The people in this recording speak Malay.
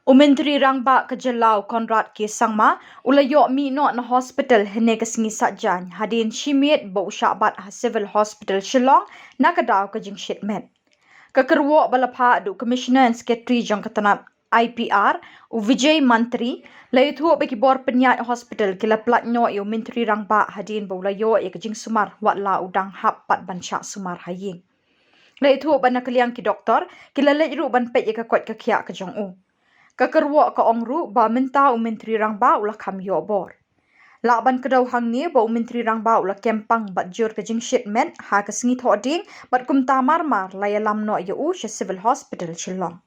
Umentri rangba ke Jelau Konrad ke Sangma, ulayo mi no na hospital hene ke singi satjan, hadin shimit bo usyabat ha civil hospital Shillong na kadaw ke jing shipment. Kekerwo balapha du Commissioner and Secretary jong ketanap IPR u Vijay Mantri layuthu beki bor penyat hospital kila platnyo yu menteri rangba hadin bo ulayo ya ke jing sumar watla udang hap pat bansha sumar haying. Layuthu ban nakaliang ki doktor kila lejru ban pet ya ke kwat ke kya ke jong u. Kekerwo ke ongru ba minta menteri rangba ulah kam yo bor. Lakban kedau hang ni ba menteri rangba ulah kempang bat jur ke jing shipment ha ke singi thoding bat kum tamar mar layalam no ya u civil hospital Shillong.